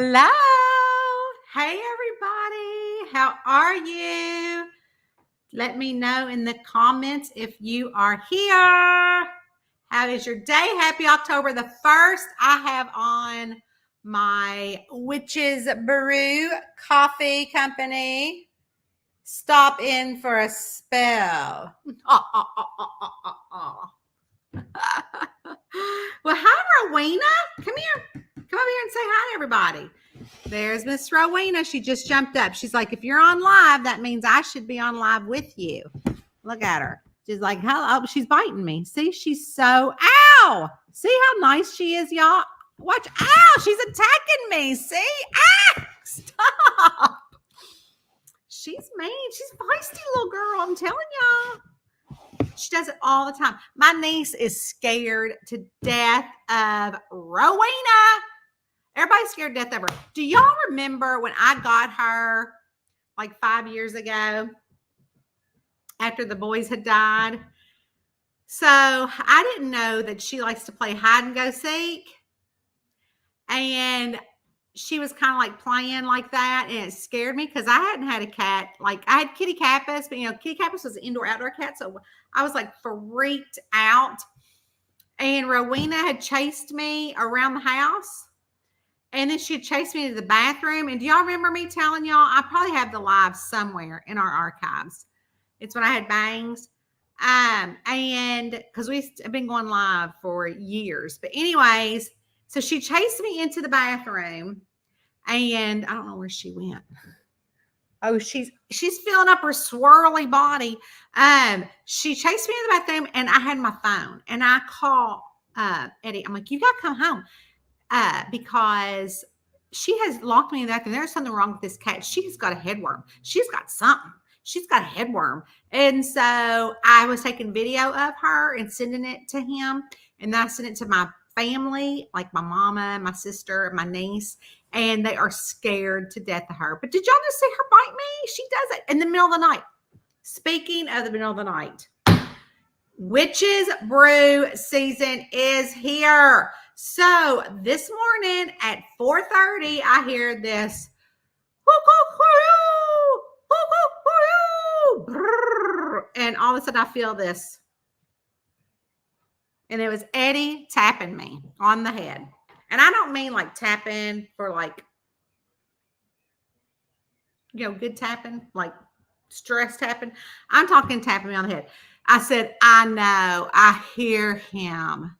Hello. Hey, everybody. How are you? Let me know in the comments if you are here. How is your day? Happy October the 1st. I have on my Witch's Brew Coffee Company. Stop in for a spell. Well, hi, Rowena. Come here. Come over here and say hi to everybody. There's Miss Rowena. She just jumped up. She's like, if you're on live, that means I should be on live with you. Look at her. She's like, hello. She's biting me. See, she's so, ow. See how nice she is, y'all? Watch. Ow, she's attacking me. See? Ah, stop. She's mean. She's feisty little girl. I'm telling y'all. She does it all the time. My niece is scared to death of Rowena. Everybody's scared to death of her. Do y'all remember when I got her like 5 years ago after the boys had died? So I didn't know that she likes to play hide and go seek. And she was kind of like playing like that. And it scared me because I hadn't had a cat. Like I had Kitty Kappas, but Kitty Kappas was an indoor-outdoor cat. So I was like freaked out. And Rowena had chased me around the house. And then she'd chase me to the bathroom. And do y'all remember me telling y'all? I probably have the live somewhere in our archives. It's when I had bangs. And because we've been going live for years. But anyways, so she chased me into the bathroom. And I don't know where she went. Oh, she's filling up her swirly body. She chased me in the bathroom and I had my phone. And I call Eddie. I'm like, you got to come home. Because she has locked me in the bathroom. There's something wrong with this cat. She's got a headworm. She's got something. She's got a headworm. And so I was taking video of her and sending it to him. And then I sent it to my family, like my mama, my sister, my niece. And they are scared to death of her. But did y'all just see her bite me? She does it in the middle of the night. Speaking of the middle of the night, Witch's Brew season is here. So this morning at 4:30, I hear this, and all of a sudden I feel this. And it was Eddie tapping me on the head. And I don't mean like tapping for like, good tapping, like stress tapping. I'm talking tapping me on the head. I said, I know, I hear him.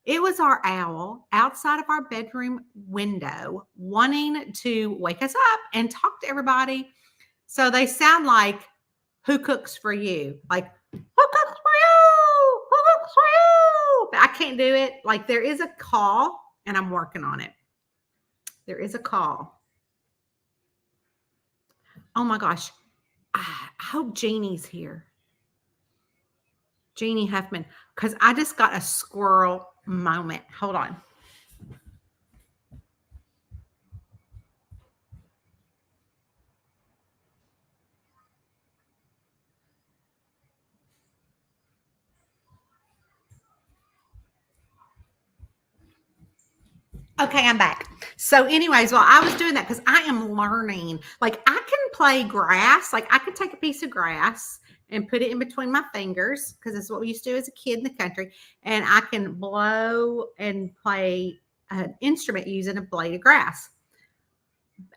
It was our owl outside of our bedroom window wanting to wake us up and talk to everybody. So they sound like, who cooks for you? Like, who cooks for you? Who cooks for you? But I can't do it. Like there is a call and I'm working on it. There is a call. Oh my gosh. I hope Jeannie's here. Jeannie Huffman, because I just got a squirrel moment. Hold on. Okay, I'm back. So anyways, well, I was doing that because I am learning. Like I can play grass. Like I can take a piece of grass and put it in between my fingers because that's what we used to do as a kid in the country. And I can blow and play an instrument using a blade of grass.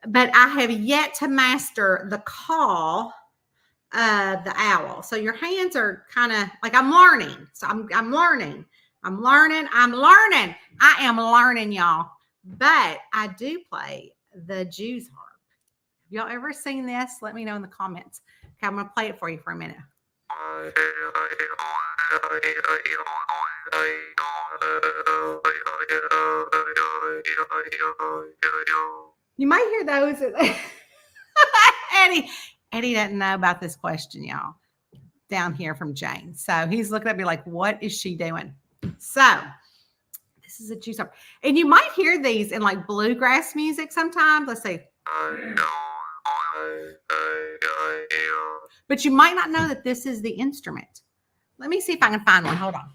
But I have yet to master the call of the owl. So your hands are kind of like I'm learning. So I'm learning. I'm learning. I am learning, y'all. But I do play the Jews harp. Have y'all ever seen this? Let me know in the comments. Okay, I'm going to play it for you for a minute. You might hear those. Eddie doesn't know about this question, y'all, down here from Jane. So he's looking at me like, what is she doing? So this is a Jews harp. And you might hear these in like bluegrass music sometimes. Let's see. But you might not know that this is the instrument. Let me see if I can find one. Hold on.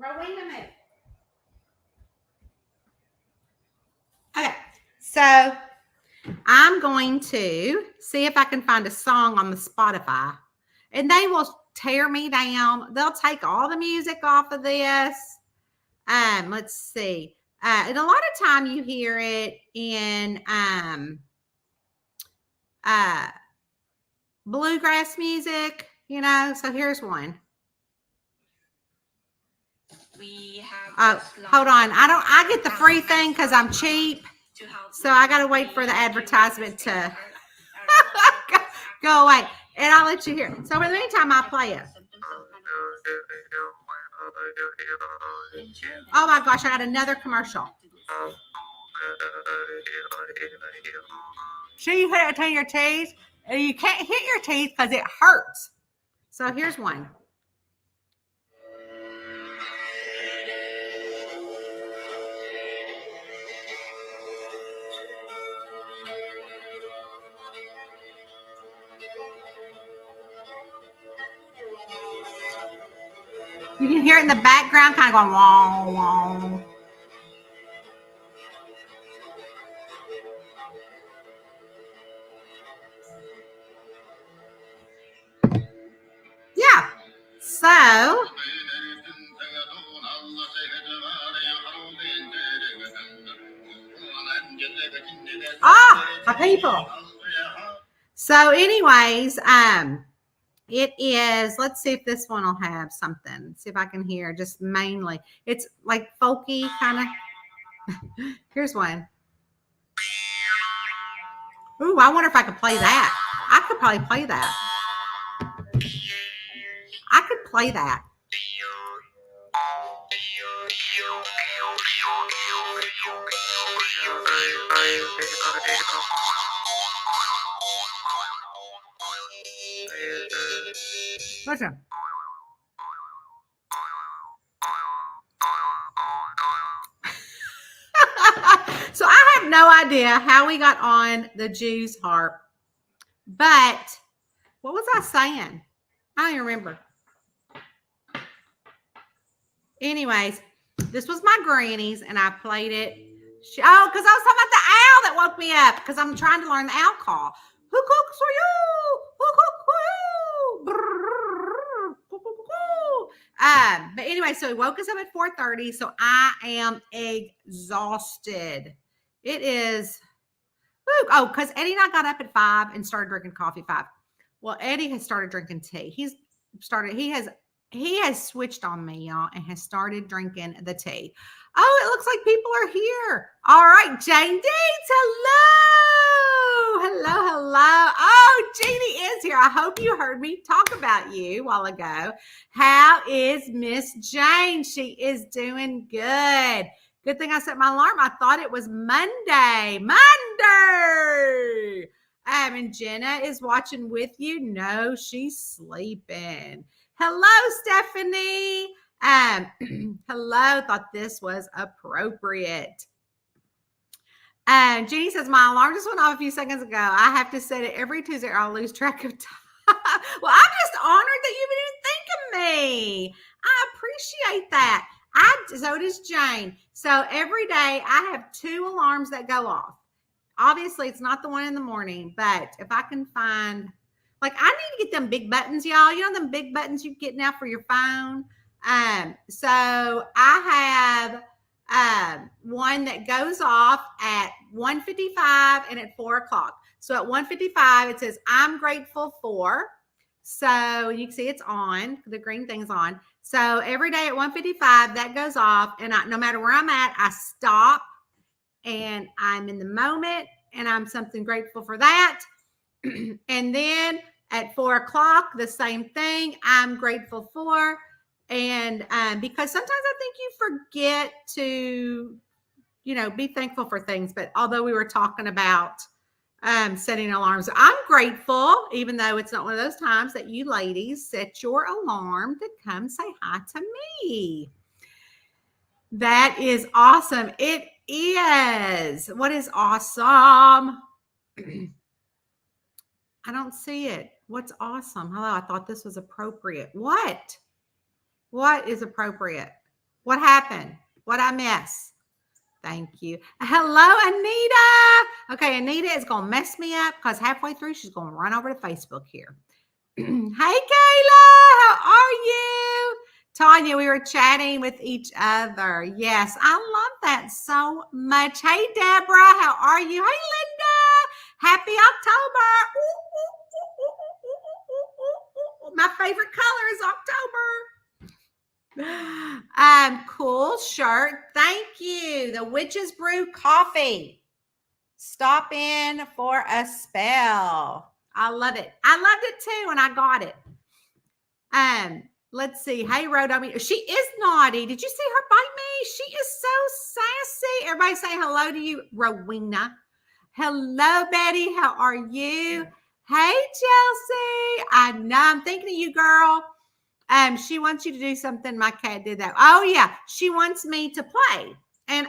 Rowena, move. Okay, so I'm going to see if I can find a song on the Spotify, and they will tear me down. They'll take all the music off of this. Let's see. And a lot of time you hear it in bluegrass music, you know. So here's one. We have hold on. I get the free thing because I'm cheap. So I gotta wait for the advertisement to go away. And I'll let you hear it. So in the meantime, I'll play it. Oh my gosh, I got another commercial. See, you put it between your teeth, and you can't hit your teeth because it hurts. So here's one. You can hear it in the background, kind of going wong, wong. Yeah. So, my people. So, anyways, it is, let's see if this one will have something. See if I can hear just mainly. It's like folky kind of. Here's one. Ooh, I wonder if I could play that. I could probably play that. I could play that. Listen. So I have no idea how we got on the Jews harp, but what was I saying? I don't even remember. Anyways, this was my granny's, and I played it. Because I was talking about the owl that woke me up because I'm trying to learn the owl call. Who cooks for you? Who cooks for you? But anyway, so he woke us up at 4:30. So I am exhausted. It is. Oh, because Eddie and I got up at 5 and started drinking coffee 5. Well, Eddie has started drinking tea. He has switched on me, y'all, and has started drinking the tea. Oh, it looks like people are here. All right, Jane Deeds, hello. Hello. Oh, Jeannie is here. I hope you heard me talk about you a while ago. How is Miss Jane? She is doing good. Good thing I set my alarm. I thought it was Monday. And Jenna is watching with you. No, she's sleeping. Hello, Stephanie. Hello. Thought this was appropriate. Jeannie says, my alarm just went off a few seconds ago. I have to set it every Tuesday or I'll lose track of time. Well, I'm just honored that you would even think of me. I appreciate that. So does Jane. So every day I have 2 alarms that go off. Obviously, it's not the one in the morning, but if I can find, like, I need to get them big buttons, y'all. You know them big buttons you get now for your phone? So I have one that goes off at 1:55 and at 4 o'clock. So at 1:55, it says, I'm grateful for. So you can see it's on. The green thing's on. So every day at 1:55, that goes off. And no matter where I'm at, I stop and I'm in the moment and I'm something grateful for that. And then at 4 o'clock, the same thing I'm grateful for. And because sometimes I think you forget to, be thankful for things. But although we were talking about setting alarms, I'm grateful, even though it's not one of those times, that you ladies set your alarm to come say hi to me. That is awesome. It is. What is awesome? I don't see it. What's awesome? Hello, I thought this was appropriate. What is appropriate? What happened? What I miss? Thank you. Hello, Anita. Okay, Anita is going to mess me up because halfway through, she's going to run over to Facebook here. Hey, Kayla, how are you? Tanya, we were chatting with each other. Yes, I love that so much. Hey, Deborah, how are you? Hey, Linda, happy October. My favorite color is October. Cool shirt. Thank you. The Witch's Brew Coffee. Stop in for a spell. I love it. I loved it too when I got it. Let's see. Hey, Rhoda. She is naughty. Did you see her bite me? She is so sassy. Everybody say hello to you, Rowena. Hello, Betty. How are you? Hey, Chelsea. I know. I'm thinking of you, girl. She wants you to do something. My cat did that. Oh, yeah. She wants me to play. And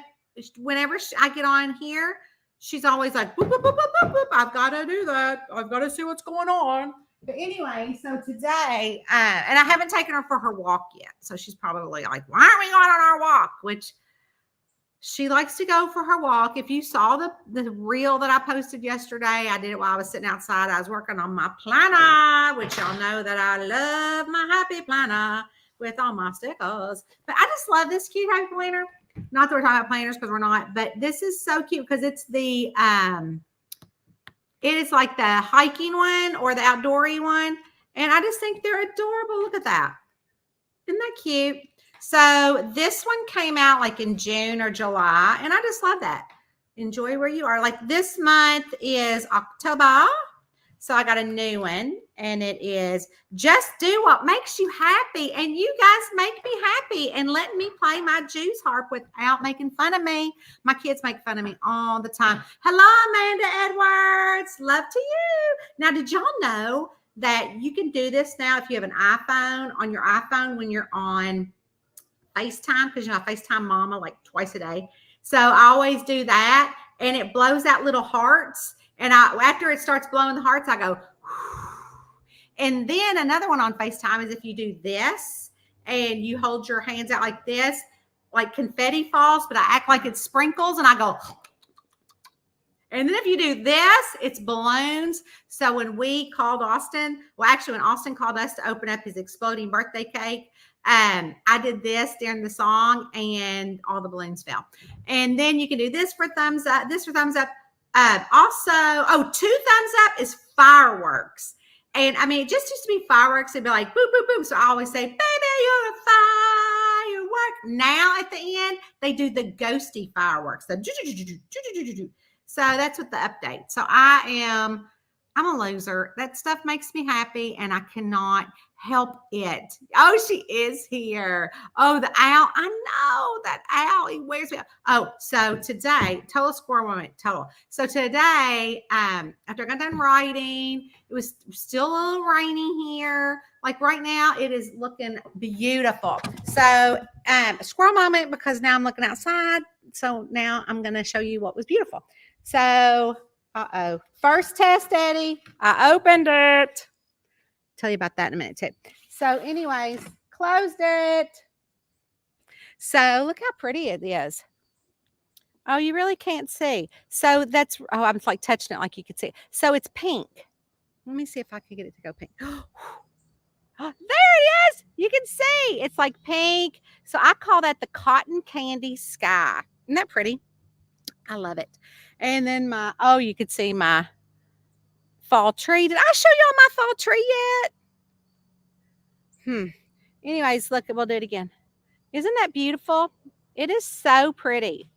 whenever I get on here, she's always like, boop, boop, boop, boop, boop, boop. I've got to do that. I've got to see what's going on. But anyway, so today, and I haven't taken her for her walk yet. So she's probably like, why aren't we going on our walk? Which she likes to go for her walk. If you saw the reel that I posted yesterday, I did it while I was sitting outside. I was working on my planner, which y'all know that I love my happy planner with all my stickers. But I just love this cute happy planner. Not that we're talking about planners because we're not, but this is so cute because it's the it is like the hiking one or the outdoorsy one. And I just think they're adorable. Look at that. Isn't that cute? So this one came out like in June or July. And I just love that. Enjoy where you are. Like this month is October. So I got a new one. And it is just do what makes you happy. And you guys make me happy and let me play my juice harp without making fun of me. My kids make fun of me all the time. Hello, Amanda Edwards. Love to you. Now, did y'all know that you can do this now if you have an iPhone on your iPhone when you're on FaceTime? Because, you know, I FaceTime Mama like twice a day. So I always do that. And it blows out little hearts. And after it starts blowing the hearts, I go, and then another one on FaceTime is if you do this and you hold your hands out like this, like confetti falls, but I act like it's sprinkles and I go. And then if you do this, it's balloons. So when we called Austin, well, actually when Austin called us to open up his exploding birthday cake, I did this during the song and all the balloons fell. And then you can do this for thumbs up, this for thumbs up. Also, 2 thumbs up is fireworks. And I mean, it just used to be fireworks. It'd be like, boop, boop, boop. So I always say, baby, you're a firework. Now at the end, they do the ghosty fireworks. So that's what the update. So I'm a loser. That stuff makes me happy and I cannot help it. Oh, she is here. Oh, the owl. I know that owl. He wears me out. Oh, so today, total squirrel moment, total. So today, after I got done writing, it was still a little rainy here. Like right now, it is looking beautiful. So squirrel moment because now I'm looking outside. So now I'm going to show you what was beautiful. So, first test, Eddie. I opened it. Tell you about that in a minute too. So anyways, closed it. So look how pretty it is. Oh, you really can't see. So that's, I'm like touching it like you could see. So it's pink. Let me see if I can get it to go pink. There it is. You can see. It's like pink. So I call that the cotton candy sky. Isn't that pretty? I love it. And then you could see my fall tree. Did I show y'all my fall tree yet? Anyways, look, we'll do it again. Isn't that beautiful? It is so pretty.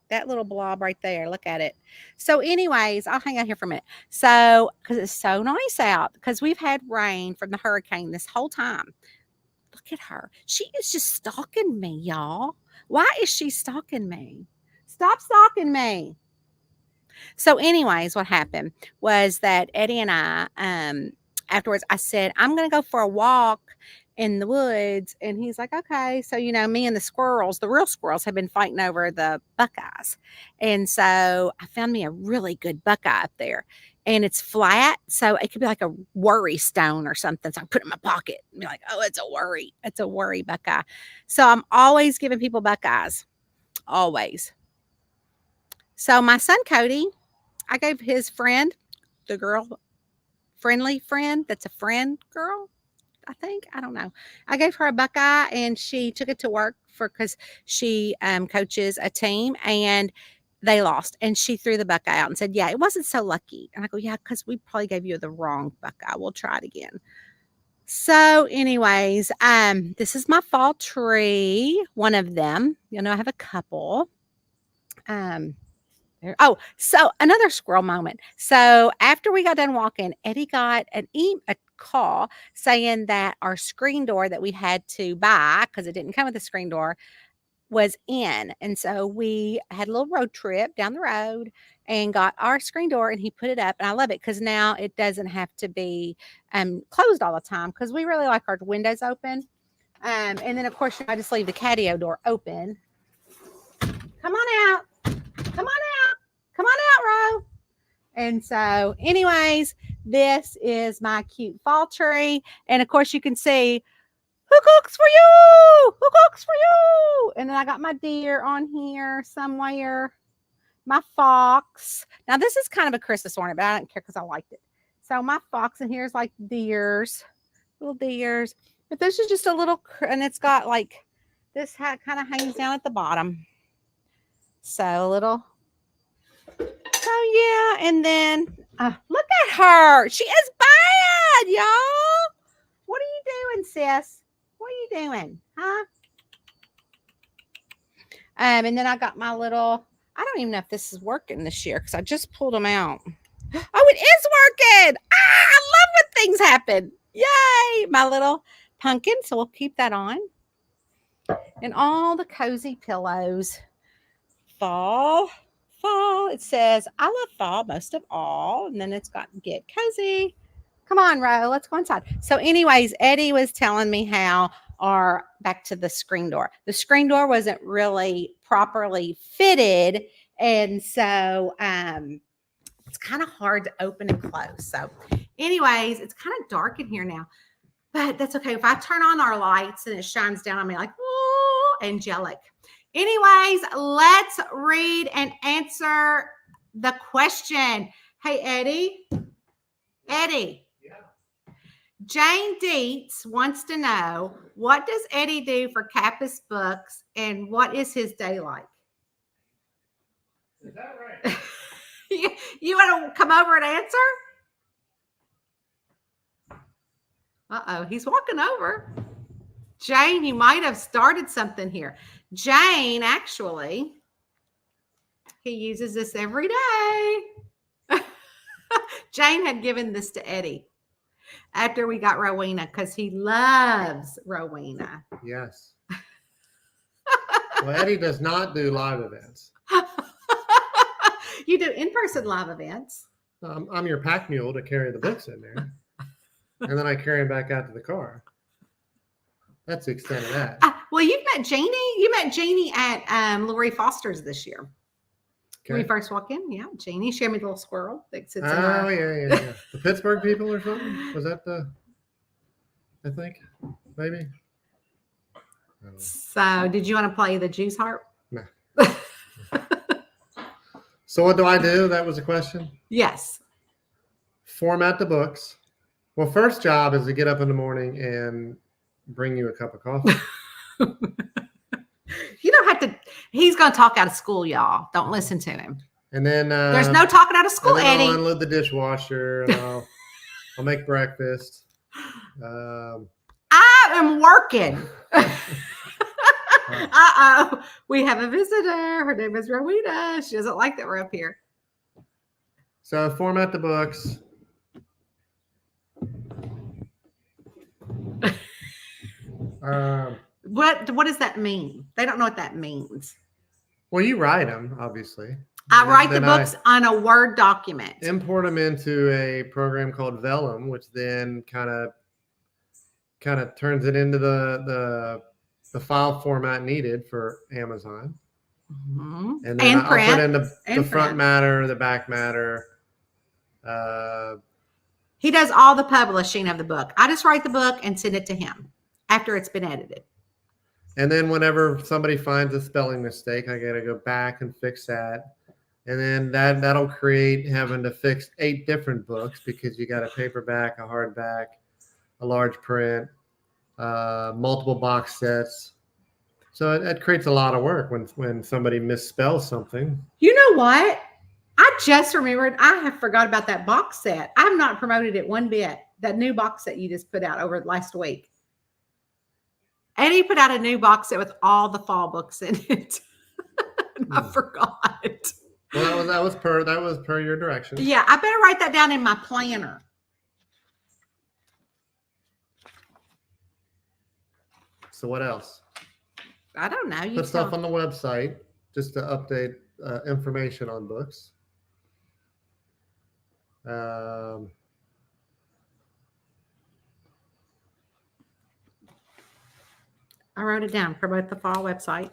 That little blob right there. Look at it. So anyways, I'll hang out here for a minute. So, because it's so nice out, because we've had rain from the hurricane this whole time. Look at her. She is just stalking me, y'all. Why is she stalking me? Stop stalking me. So anyways, what happened was that Eddie and I, afterwards, I said, I'm going to go for a walk in the woods. And he's like, okay. So, you know, me and the squirrels, the real squirrels, have been fighting over the buckeyes. And so I found me a really good buckeye up there. and it's flat. So it could be like a worry stone or something. So I put it in my pocket and be like, oh, it's a worry. It's a worry Buckeye. So I'm always giving people Buckeyes. Always. So my son, Cody, I gave his friend, the girl, friendly friend, that's a friend girl, I think. I don't know. I gave her a Buckeye and she took it to work because she coaches a team and they lost. And she threw the Buckeye out and said, yeah, it wasn't so lucky. And I go, yeah, because we probably gave you the wrong Buckeye. We'll try it again. So anyways, this is my fall tree. One of them, I have a couple. So another squirrel moment. So after we got done walking, Eddie got a call saying that our screen door that we had to buy, because it didn't come with a screen door, was in. And so we had a little road trip down the road and got our screen door, and he put it up. And I love it because now it doesn't have to be closed all the time, because we really like our windows open. And then, of course, I just leave the catio door open. Come on out. Come on out. Come on out, Ro. And so, anyways, this is my cute fall tree. And, of course, you can see, who cooks for you? Who cooks for you? And then I got my deer on here somewhere. My fox. Now, this is kind of a Christmas ornament, but I don't care because I liked it. So, my fox, and here's like deers, little deers. But this is just a little, and it's got like, this hat kind of hangs down at the bottom. So, a little. So, yeah. And then, look at her. She is bad, y'all. What are you doing, sis? What are you doing? Huh? And then I got my little, I don't even know if this is working this year because I just pulled them out. Oh, it is working. I love when things happen. Yay. My little pumpkin. So we'll keep that on. And all the cozy pillows. Fall. It says, I love fall most of all. And then it's got get cozy. Come on, Ro, let's go inside. So anyways, Eddie was telling me how back to the screen door. The screen door wasn't really properly fitted. And so it's kind of hard to open and close. So anyways, it's kind of dark in here now. But that's okay. If I turn on our lights and it shines down on me like, oh, angelic. Anyways, let's read and answer the question. Hey, Eddie. Yeah. Jane Dietz wants to know, what does Eddie do for Kappas Books and what is his day like? Is that right? You want to come over and answer? Uh-oh, he's walking over. Jane, you might have started something here. Jane, actually, he uses this every day. Jane had given this to Eddie after we got Rowena because he loves Rowena. Yes. Well, Eddie does not do live events. You do in-person live events. I'm your pack mule to carry the books in there. And then I carry them back out to the car. That's the extent of that. Well, you've met Janie. You met Janie at Lori Foster's this year. Okay. When we first walk in, yeah. Janie showed me the little squirrel that sits in our... yeah. The Pittsburgh people or something? Was that I think, maybe? So, did you want to play the Juice Harp? No. So, what do I do? That was a question? Yes. Format the books. Well, first job is to get up in the morning and bring you a cup of coffee. You don't have to. He's going to talk out of school, y'all. Don't listen to him. And then there's no talking out of school, and Eddie. I'll unload the dishwasher and I'll make breakfast. I am working. We have a visitor. Her name is Rowena. She doesn't like that we're up here. So format the books. What does that mean? They don't know what that means. Well, you write them, obviously. I write the books on a Word document. Import them into a program called Vellum, which then kind of turns it into the file format needed for Amazon. Mm-hmm. And then I'll print. put in the front matter, the back matter, He does all the publishing of the book. I just write the book and send it to him after it's been edited. And then whenever somebody finds a spelling mistake, I got to go back and fix that. And then that'll create having to fix 8 different books because you got a paperback, a hardback, a large print, multiple box sets. So it creates a lot of work when somebody misspells something. You know what? I just remembered I have forgot about that box set. I've not promoted it one bit. That new box set you just put out over last week. Eddie put out a new box set with all the fall books in it. I forgot. Well, that was per your direction. Yeah, I better write that down in my planner. So what else? I don't know. You put stuff on the website just to update information on books. I wrote it down. Promote the fall website.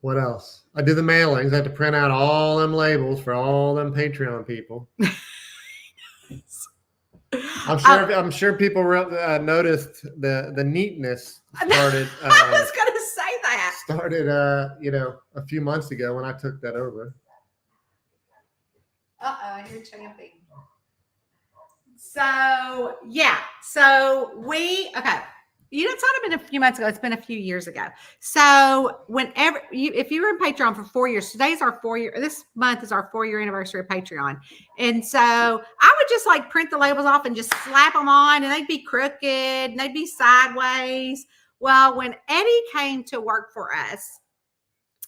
What else? I do the mailings. I have to print out all them labels for all them Patreon people. I'm sure people noticed the neatness started. I was going to say that started a few months ago when I took that over. You're champing. So yeah, so okay. It's not been a few months ago. It's been a few years ago. So whenever if you were in Patreon for 4 years, today's our 4-year. This month is our 4-year anniversary of Patreon, and so I would just like print the labels off and just slap them on, and they'd be crooked, and they'd be sideways. Well, when Eddie came to work for us,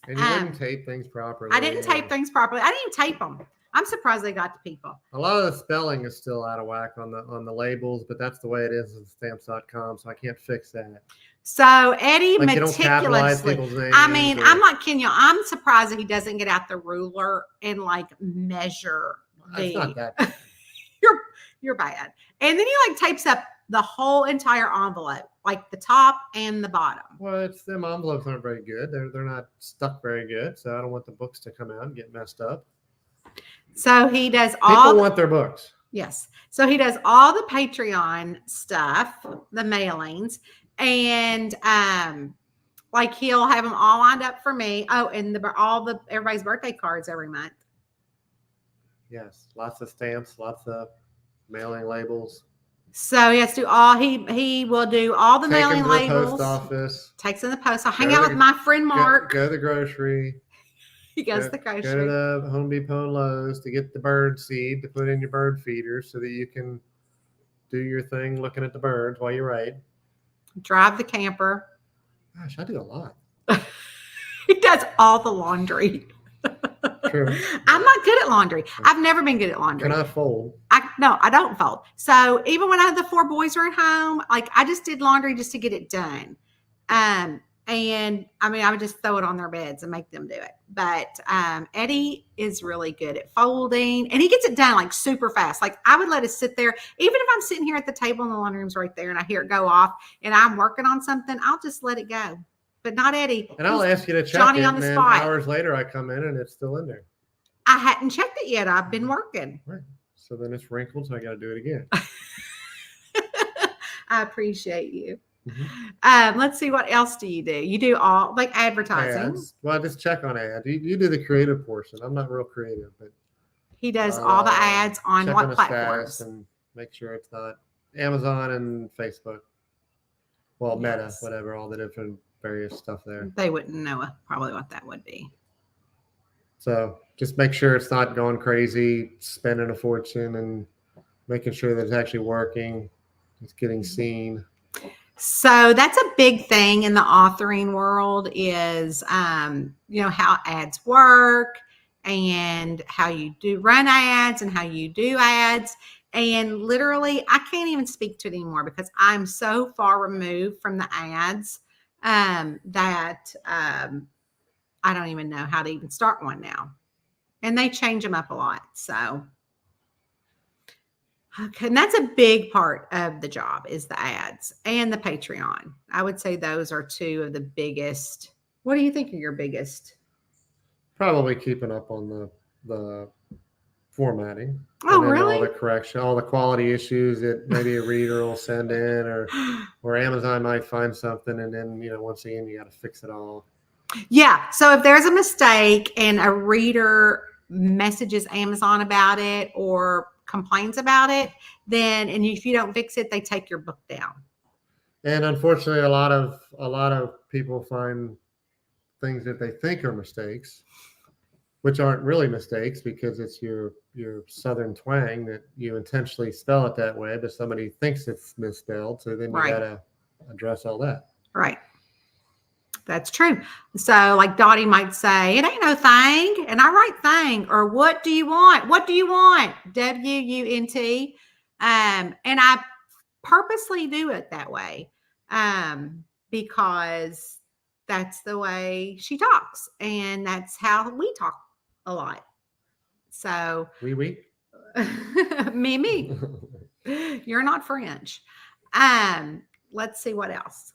and you didn't tape things properly. I didn't tape things properly. I didn't even tape them. I'm surprised they got to people. A lot of the spelling is still out of whack on the labels, but that's the way it is in stamps.com, so I can't fix that. So Eddie like meticulously. I mean, I'm not kidding you. I'm surprised that he doesn't get out the ruler and like measure It's not that. You're bad. And then he like tapes up the whole entire envelope, like the top and the bottom. Well, them envelopes aren't very good. They're not stuck very good, so I don't want the books to come out and get messed up. So he does People want their books. Yes. So he does all the Patreon stuff, the mailings, and like he'll have them all lined up for me. Oh, and everybody's birthday cards every month. Yes, lots of stamps, lots of mailing labels. So he has to do he will do all the mailing labels. Post office. Takes in the post. I'll hang out with my friend Mark. Go to the grocery. He goes to the grocery. Go to the Home Depot and Lowe's to get the bird seed to put in your bird feeder so that you can do your thing looking at the birds while you write. Drive the camper. Gosh, I do a lot. He does all the laundry. True. I'm not good at laundry. I've never been good at laundry. Can I fold? No, I don't fold. So even when the 4 boys are at home, like I just did laundry just to get it done. And I mean, I would just throw it on their beds and make them do it. But Eddie is really good at folding, and he gets it done like super fast. Like I would let it sit there, even if I'm sitting here at the table and the laundry room's right there, and I hear it go off, and I'm working on something, I'll just let it go. But not Eddie. And I'll ask you to check Johnny it, on the and spot. then hours later I come in and it's still in there. I hadn't checked it yet. I've been working. Right. So then it's wrinkled, so I got to do it again. I appreciate you. Mm-hmm. Let's see, what else do? You do all like advertising? Ads. Well, I just check on ads. You do the creative portion. I'm not real creative, but he does all the ads on what platforms? And make sure it's not Amazon and Facebook. Well, Meta, whatever, all the different various stuff there. They wouldn't know probably what that would be. So just make sure it's not going crazy, spending a fortune, and making sure that it's actually working. It's getting seen. So that's a big thing in the authoring world is, how ads work and how you do run ads and how you do ads. And literally, I can't even speak to it anymore because I'm so far removed from the ads that I don't even know how to even start one now. And they change them up a lot. So, okay, and that's a big part of the job is the ads and the Patreon. I would say those are 2 of the biggest. What do you think are your biggest? Probably keeping up on the formatting. Oh, And then all really? the correction, all the quality issues that maybe a reader will send in, or Amazon might find something, and then once again you got to fix it all. Yeah. So if there's a mistake and a reader messages Amazon about it or complains about it, then and if you don't fix it, they take your book down. And unfortunately, a lot of people find things that they think are mistakes, which aren't really mistakes because it's your southern twang that you intentionally spell it that way, but somebody thinks it's misspelled. So then you Right. gotta address all that. Right. That's true. So like Dottie might say, it ain't no thing. And I write thing or what do you want? What do you want? WUNT. And I purposely do it that way. Because that's the way she talks. And that's how we talk a lot. So We. me. You're not French. Let's see what else.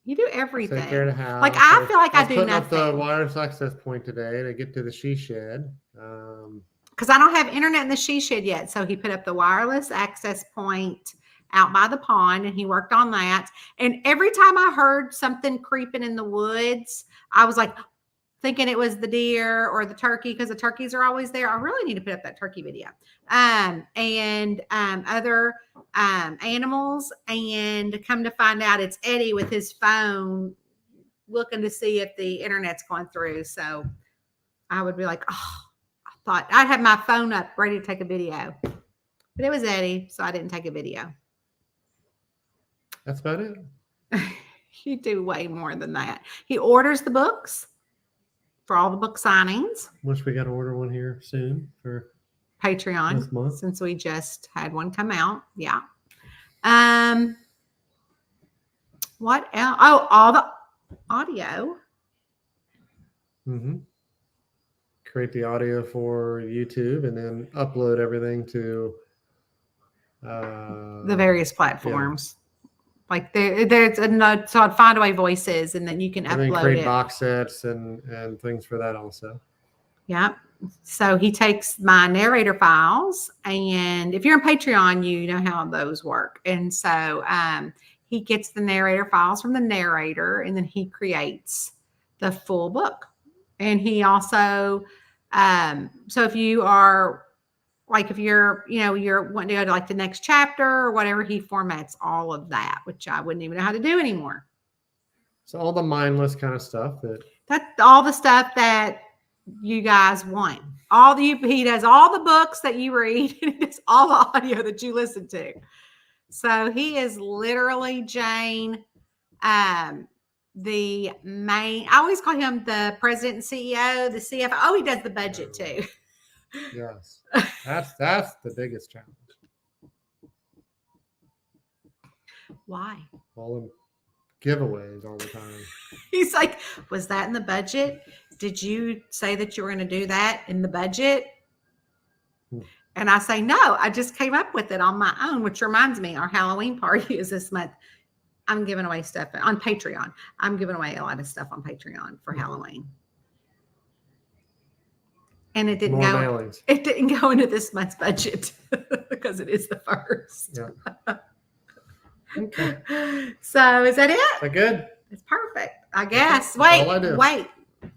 You do everything. Take care of the house. Like I feel like I do putting nothing. up the wireless access point today to get to the she shed. Because I don't have internet in the she shed yet. So he put up the wireless access point out by the pond and he worked on that. And every time I heard something creeping in the woods, I was like thinking it was the deer or the turkey because the turkeys are always there. I really need to put up that turkey video. And other animals. And come to find out it's Eddie with his phone looking to see if the internet's going through. So I would be like, oh, I thought I'd have my phone up ready to take a video. But it was Eddie, so I didn't take a video. That's about it. You do way more than that. He orders the books for all the book signings. Wish we got to order one here soon for Patreon this month, since we just had one come out. Yeah. What else? Oh, all the audio. Mm-hmm. Create the audio for YouTube and then upload everything to the various platforms. Yeah. Like there's a so I'd find away voices and then you can upload then create box sets and things for that also. Yeah. So he takes my narrator files, and if you're on Patreon, you know how those work. And so he gets the narrator files from the narrator, and then he creates the full book. And he also, so if you are like, if you're wanting to go to like the next chapter or whatever, he formats all of that, which I wouldn't even know how to do anymore. So all the mindless kind of stuff that's all the stuff that you guys want. He does all the books that you read, and he does all the audio that you listen to. So he is literally, Jane, the main. I always call him the president and CEO, the CFO. Oh, he does the budget too. Yes, that's the biggest challenge. Why? All them giveaways all the time. He's like, was that in the budget? Did you say that you were going to do that in the budget? And I say, no, I just came up with it on my own, which reminds me, our Halloween party is this month. I'm giving away stuff on Patreon. I'm giving away a lot of stuff on Patreon for Halloween. And it didn't go into this month's budget because it is the first. Yeah. Okay. So is that it? Is that good? It's perfect, I guess. Wait.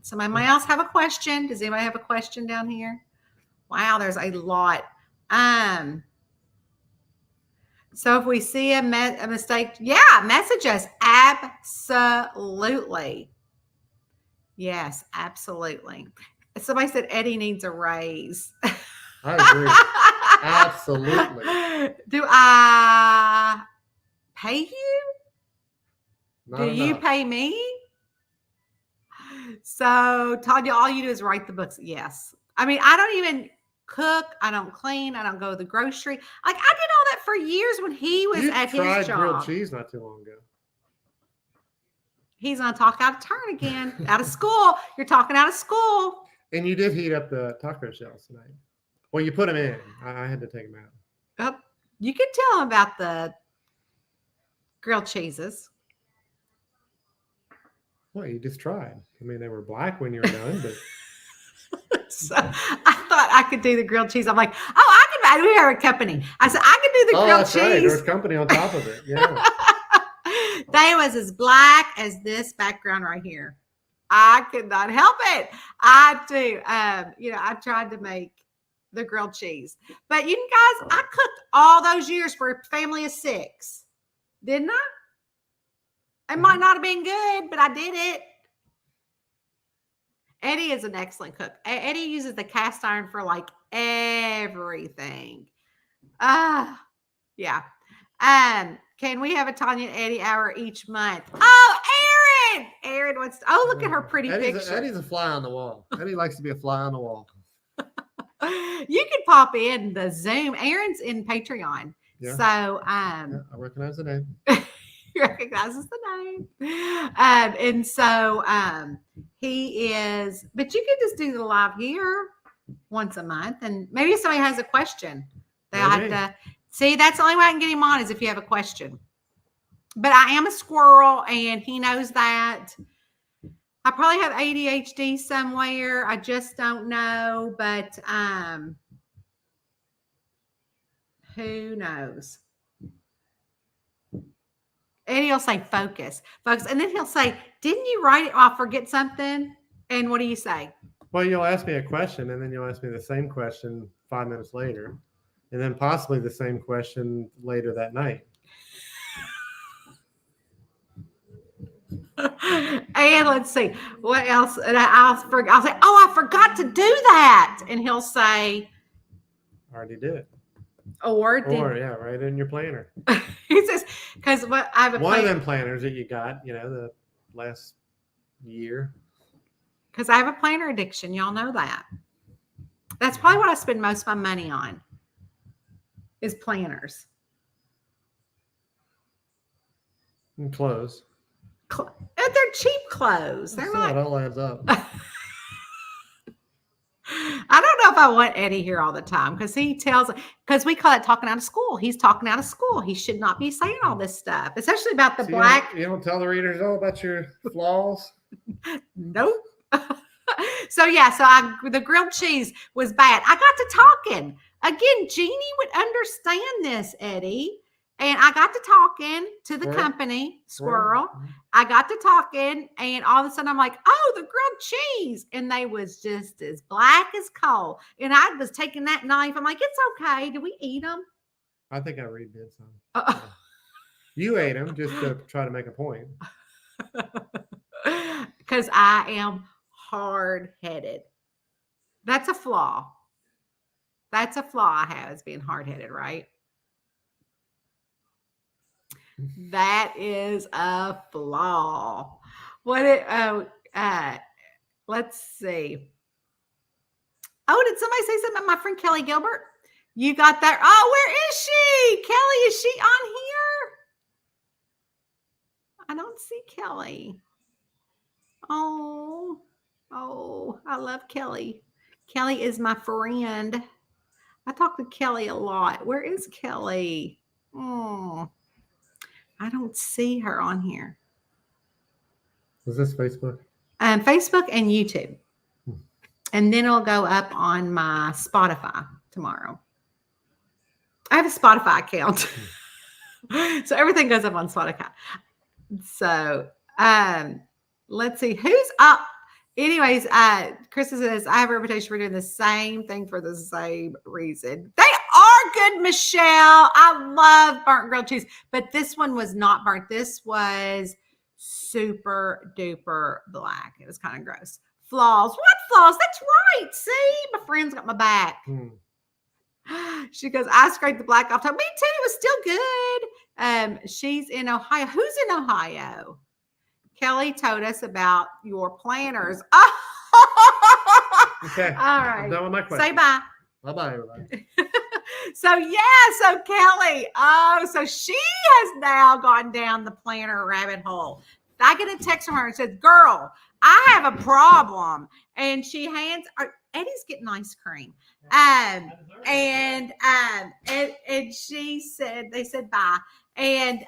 Somebody else have a question? Does anybody have a question down here? Wow, there's a lot. So if we see a mistake, message us. Absolutely. Yes, absolutely. Somebody said Eddie needs a raise. I agree. Absolutely. Do I pay you? Not enough. You pay me? So, Todd, all you do is write the books. Yes. I mean, I don't even cook. I don't clean. I don't go to the grocery. Like, I did all that for years when he was at his job. You tried grilled cheese not too long ago. He's going to talk out of turn again. Out of school. You're talking out of school. And you did heat up the taco shells tonight. Well, you put them in. I had to take them out. You can tell him about the grilled cheeses. Well, you just tried. I mean, they were black when you were done, but So I thought I could do the grilled cheese. I'm like, oh, we have a company. I said, I can do the grilled that's right. cheese. There's company on top of it. Yeah. They was as black as this background right here. I could not help it. I do. I tried to make the grilled cheese. But you guys, I cooked all those years for a family of 6. Didn't I? It might not have been good, but I did it. Eddie is an excellent cook. Eddie uses the cast iron for like everything. Yeah. Can we have a Tanya and Eddie hour each month? Oh, Aaron! Aaron wants to, look at her pretty picture. Eddie's a fly on the wall. Eddie likes to be a fly on the wall. You can pop in the Zoom. Aaron's in Patreon. Yeah. So I recognize the name. He recognizes the name. And so he is, but you can just do the live here once a month. And maybe if somebody has a question, they'll have to see. That's the only way I can get him on is if you have a question. But I am a squirrel and he knows that. I probably have ADHD somewhere. I just don't know, but who knows? And he'll say, focus. And then he'll say, didn't you write it? I'll forget something. And what do you say? Well, you'll ask me a question and then you'll ask me the same question 5 minutes later. And then possibly the same question later that night. And let's see what else. And I'll say, I forgot to do that. And he'll say, I already did it. Or yeah, right in your planner. He says, because what I have one of them planners that you got, the last year. Because I have a planner addiction. Y'all know that. That's probably what I spend most of my money on. Is planners. And clothes. They're cheap clothes. They're not. It all adds up. I don't know if I want Eddie here all the time because because we call it talking out of school. He's talking out of school. He should not be saying all this stuff, especially about the black. You don't tell the readers all about your flaws? Nope. So the grilled cheese was bad. I got to talking. Again, Jeannie would understand this, Eddie. And I got to talking to the company, Squirrel. I got to talking, and all of a sudden I'm like, oh, the grilled cheese. And they was just as black as coal. And I was taking that knife. I'm like, it's okay. Do we eat them? I think I redid some. You ate them just to try to make a point. Because I am hard-headed. That's a flaw. That's a flaw I have, is being hard-headed, right? That is a flaw. Let's see. Oh, did somebody say something about my friend Kelly Gilbert? You got that? Oh, where is she? Kelly, is she on here? I don't see Kelly. Oh, I love Kelly. Kelly is my friend. I talk to Kelly a lot. Where is Kelly? I don't see her on here. Is this Facebook? Facebook and YouTube. And then it'll go up on my Spotify tomorrow. I have a Spotify account. So everything goes up on Spotify. So let's see who's up. Anyways, Krista says, I have a reputation for doing the same thing for the same reason. They are good, Michelle. I love burnt grilled cheese, but this one was not burnt. This was super duper black. It was kind of gross. Flaws. What flaws? That's right. See, my friend's got my back. She goes, I scraped the black off top. Me too. It was still good. She's in Ohio. Who's in Ohio? Kelly told us about your planners. Okay. All right. I'm done with my question. Say bye. Bye-bye, everybody. So Kelly, so she has now gone down the planner rabbit hole. I get a text from her and says, girl, I have a problem. And she hands, Eddie's getting ice cream. And she said, they said bye. And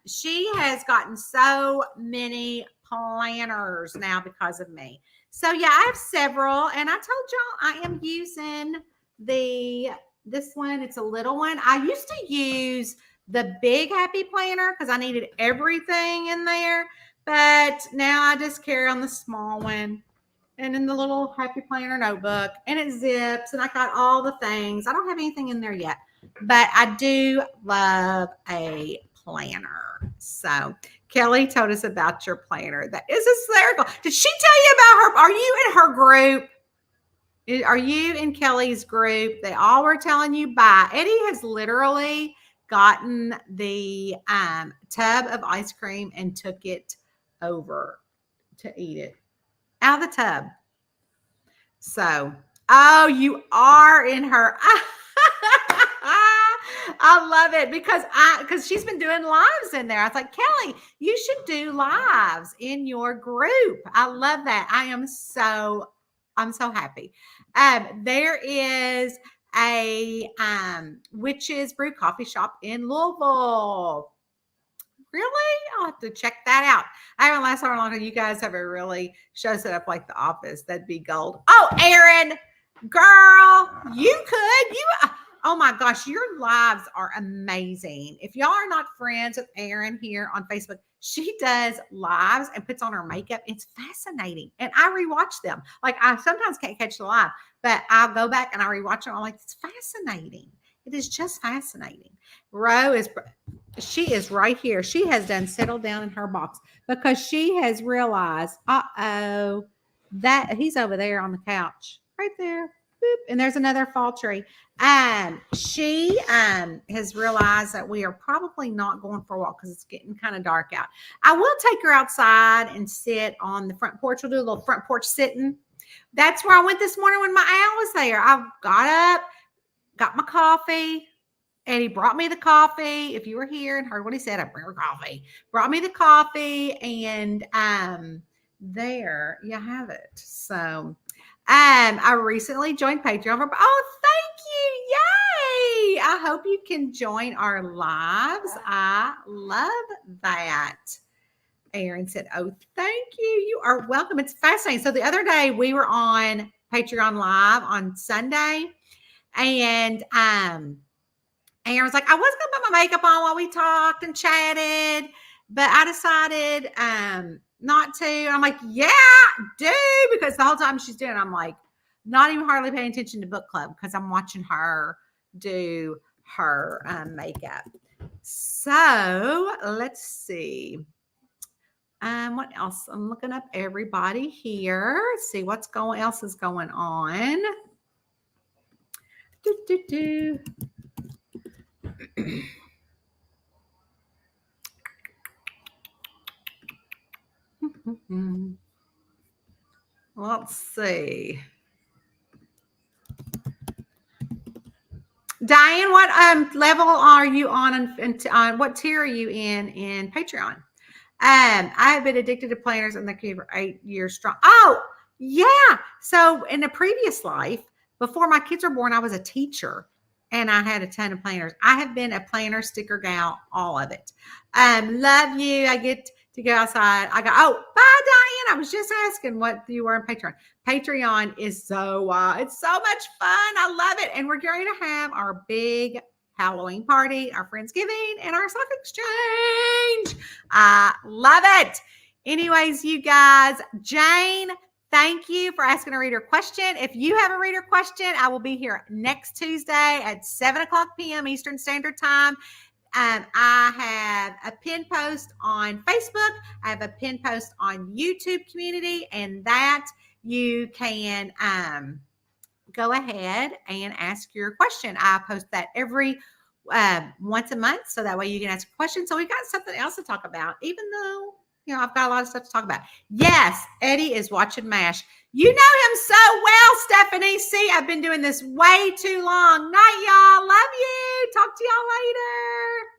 she has gotten so many planners now because of me. So yeah, I have several, and I told y'all I am using this one. It's a little one. I used to use the big happy planner because I needed everything in there, but now I just carry on the small one and in the little happy planner notebook, and it zips, and I got all the things. I don't have anything in there yet, but I do love a planner. So Kelly told us about your planner. That is hysterical. Did she tell you about her? Are you in her group? Are you in Kelly's group? They all were telling you bye. Eddie has literally gotten the tub of ice cream and took it over to eat it out of the tub. So, oh, you are in her. I love it because she's been doing lives in there. I was like, Kelly, you should do lives in your group. I love that. I'm so happy. There is a witches brew coffee shop in Louisville. Really? I'll have to check that out. I haven't last how long you guys have really shows it up like The Office. That'd be gold. Oh, Erin, girl, oh my gosh, your lives are amazing. If y'all are not friends with Erin here on Facebook, she does lives and puts on her makeup. It's fascinating. And I rewatch them. Like I sometimes can't catch the live, but I'll go back and I rewatch them. I'm like, it's fascinating. It is just fascinating. She is right here. She has done settled down in her box because she has realized, that he's over there on the couch right there. Boop, and there's another fall tree. She has realized that we are probably not going for a walk because it's getting kind of dark out. I will take her outside and sit on the front porch. We'll do a little front porch sitting. That's where I went this morning when my owl was there. I got up, got my coffee. And he brought me the coffee. If you were here and heard what he said, I bring her coffee. Brought me the coffee, and there you have it. So I recently joined Patreon. Oh, thank you. Yay. I hope you can join our lives. I love that. Erin said, oh, thank you. You are welcome. It's fascinating. So the other day we were on Patreon Live on Sunday, and Aaron was like, I was going to put my makeup on while we talked and chatted, but I decided not to. And I'm like, yeah, do, because the whole time she's doing it, I'm like, not even hardly paying attention to book club because I'm watching her do her makeup. So let's see. What else? I'm looking up everybody here. See what's else is going on. Let's see. Diane, what level are you on and what tier are you in Patreon? I have been addicted to planners and the key for 8 years strong. Oh, yeah. So in a previous life, before my kids were born, I was a teacher and I had a ton of planners. I have been a planner sticker gal, all of it. Love you. I get to go outside. I go, oh, bye, Diane. I was just asking what you were on Patreon. Patreon is it's so much fun. I love it. And we're going to have our big Halloween party, our Friendsgiving, and our stock exchange. I love it. Anyways, you guys, Jane, thank you for asking a reader question. If you have a reader question, I will be here next Tuesday at 7:00 p.m. Eastern Standard Time. I have a pin post on Facebook. I have a pin post on YouTube community, and that you can go ahead and ask your question. I post that every once a month, so that way you can ask a question. So we got something else to talk about, even though I've got a lot of stuff to talk about. Yes, Eddie is watching MASH. You know him so well, Stephanie. See, I've been doing this way too long. Night, y'all. Love you. Talk to y'all later.